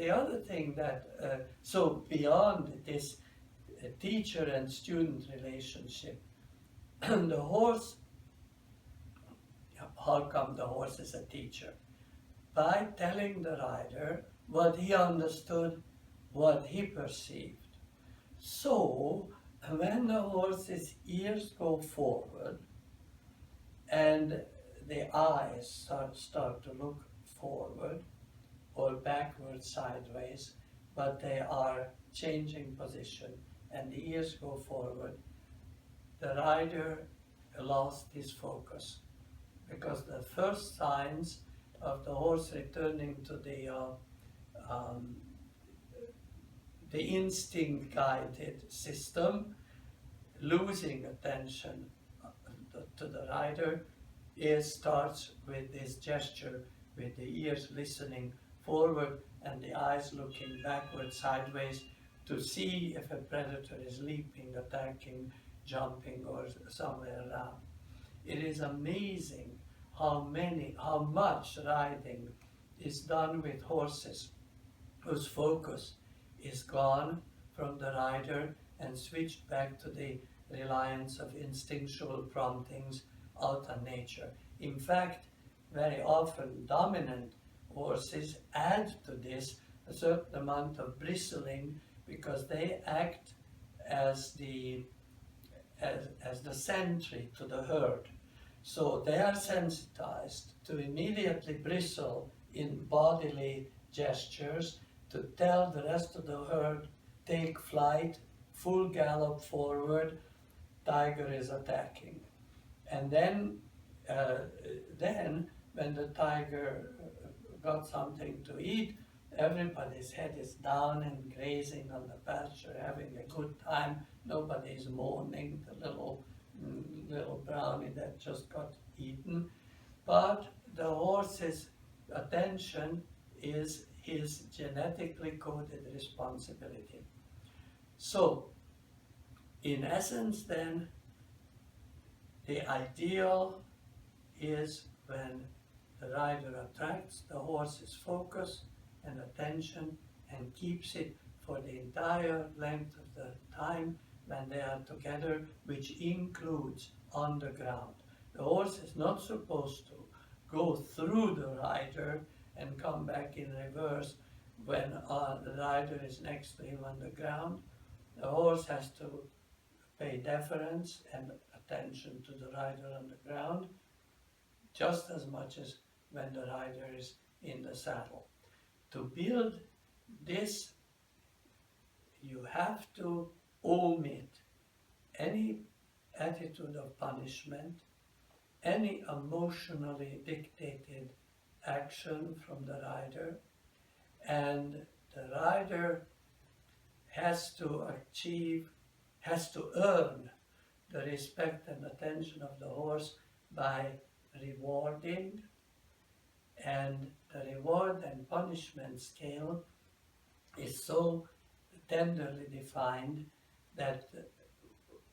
the other thing that, so beyond this teacher and student relationship, the horse, how come the horse is a teacher? By telling the rider what he understood, what he perceived. So, when the horse's ears go forward and the eyes start to look forward or backward, sideways, but they are changing position and the ears go forward, the rider lost his focus, because the first signs of the horse returning to the instinct-guided system, losing attention to the rider, starts with this gesture, with the ears listening forward and the eyes looking backward, sideways, to see if a predator is leaping, attacking, jumping, or somewhere around. It is amazing how much riding is done with horses whose focus is gone from the rider and switched back to the reliance of instinctual promptings out of nature. In fact, very often dominant horses add to this a certain amount of bristling, because they act as the sentry to the herd. So they are sensitized to immediately bristle in bodily gestures to tell the rest of the herd, take flight, full gallop forward, tiger is attacking. And then when the tiger got something to eat, everybody's head is down and grazing on the pasture, having a good time. Nobody's mourning the little brownie that just got eaten. But the horse's attention is his genetically coded responsibility. So, in essence then, the ideal is when the rider attracts the horse's focus and attention and keeps it for the entire length of the time when they are together, which includes on the ground. The horse is not supposed to go through the rider and come back in reverse when the rider is next to him on the ground. The horse has to pay deference and attention to the rider on the ground just as much as when the rider is in the saddle. To build this, you have to omit any attitude of punishment, any emotionally dictated action from the rider, and the rider has to earn the respect and attention of the horse by rewarding, and the reward and punishment scale is so tenderly defined that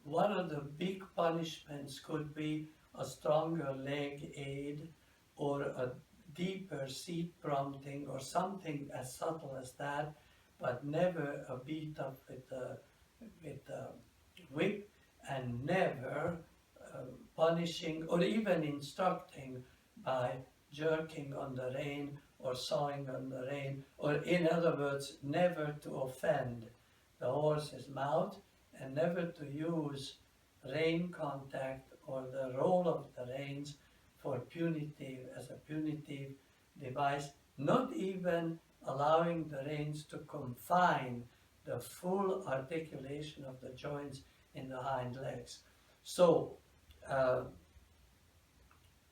one of the big punishments could be a stronger leg aid or a deeper seat prompting or something as subtle as that, but never a beat up with a whip, and never punishing or even instructing by jerking on the rein or sawing on the rein, or in other words, never to offend the horse's mouth and never to use rein contact or the roll of the reins as a punitive device, not even allowing the reins to confine the full articulation of the joints in the hind legs. So,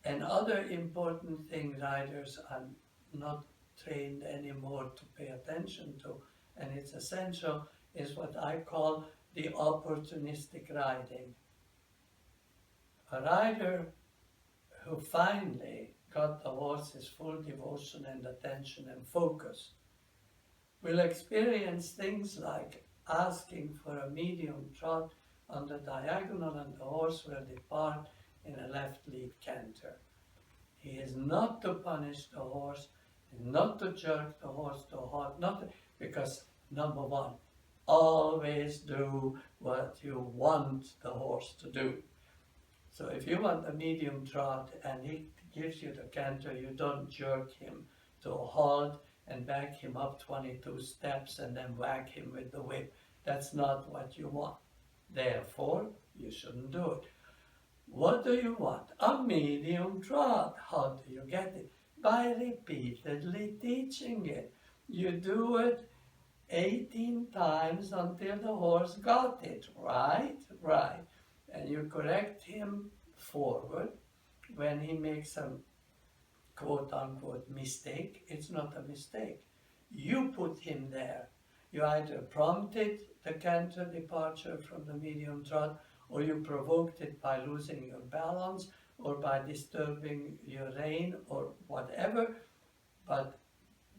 another important thing riders are not trained anymore to pay attention to, and it's essential, is what I call the opportunistic riding. A rider who finally got the horse's full devotion and attention and focus will experience things like asking for a medium trot on the diagonal, and the horse will depart in a left lead canter. He is not to punish the horse not to jerk the horse to a halt, not because number one, always do what you want the horse to do. So if you want a medium trot and he gives you the canter, you don't jerk him to a halt and back him up 22 steps and then whack him with the whip. That's not what you want. Therefore, you shouldn't do it. What do you want? A medium trot. How do you get it? By repeatedly teaching it. You do it 18 times until the horse got it, right? Right. And you correct him forward when he makes a quote-unquote mistake. It's not a mistake. You put him there. You either prompted the canter departure from the medium trot, or you provoked it by losing your balance, or by disturbing your rein, or whatever. But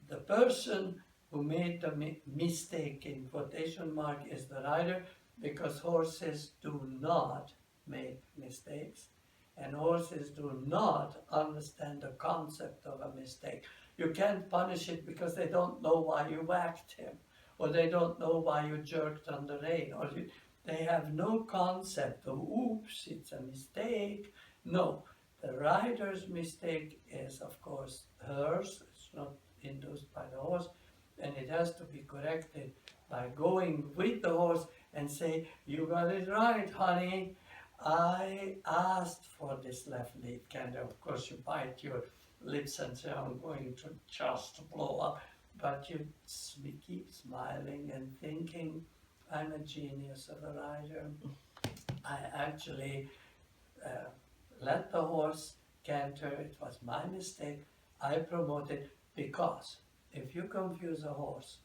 the person who made the mistake in quotation mark is the rider, because horses do not make mistakes, and horses do not understand the concept of a mistake. You can't punish it because they don't know why you whacked him, or they don't know why you jerked on the rein, or they have no concept of, oops, it's a mistake. No, the rider's mistake is, of course, hers. It's not induced by the horse, and it has to be corrected by going with the horse and say, you got it right, honey. I asked for this left lead canter. Of course, you bite your lips and say, I'm going to just blow up. But you keep smiling and thinking, I'm a genius of a rider. I actually let the horse canter. It was my mistake. I promoted, because if you confuse a horse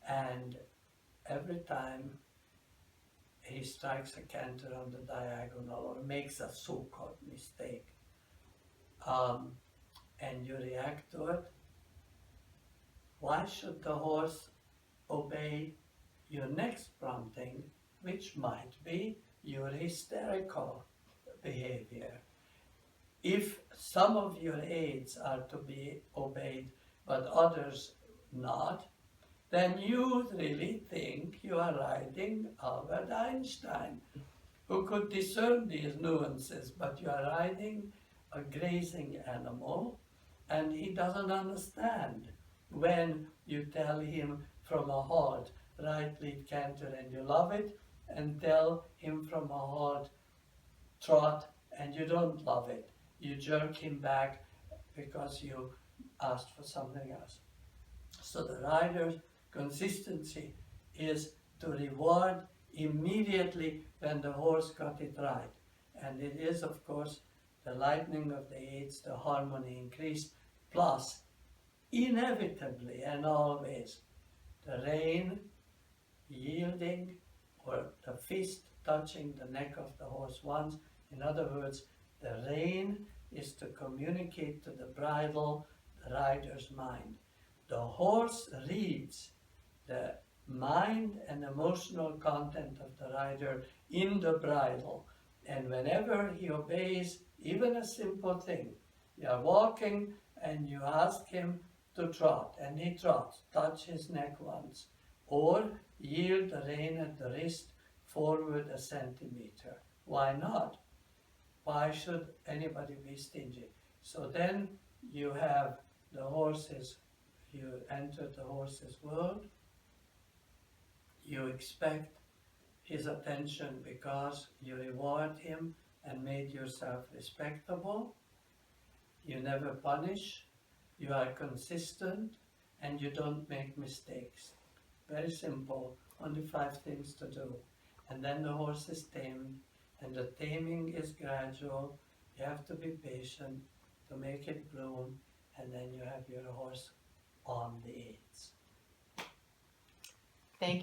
and every time he strikes a canter on the diagonal or makes a so-called mistake, and you react to it, why should the horse obey your next prompting, which might be your hysterical behavior? If some of your aids are to be obeyed but others not, then you really think you are riding Albert Einstein, who could discern these nuances, but you are riding a grazing animal, and he doesn't understand when you tell him from a halt, right lead canter, and you love it, and tell him from a halt, trot, and you don't love it. You jerk him back because you asked for something else. So the rider's consistency is to reward immediately when the horse got it right. And it is, of course, the lightening of the aids, the harmony increased, plus inevitably and always the rein yielding, or the fist touching the neck of the horse once. In other words, the rein is to communicate to the bridle the rider's mind. The horse reads the mind and emotional content of the rider in the bridle, and whenever he obeys even a simple thing, you are walking and you ask him to trot, and he trots, touch his neck once, or yield the rein at the wrist forward a centimeter. Why not? Why should anybody be stingy? So then you have the horses, you enter the horse's world, you expect his attention because you reward him and made yourself respectable, you never punish, you are consistent, and you don't make mistakes. Very simple, only 5 things to do. And then the horse is tamed, and the taming is gradual. You have to be patient to make it bloom, and then you have your horse on the aids. Thank you.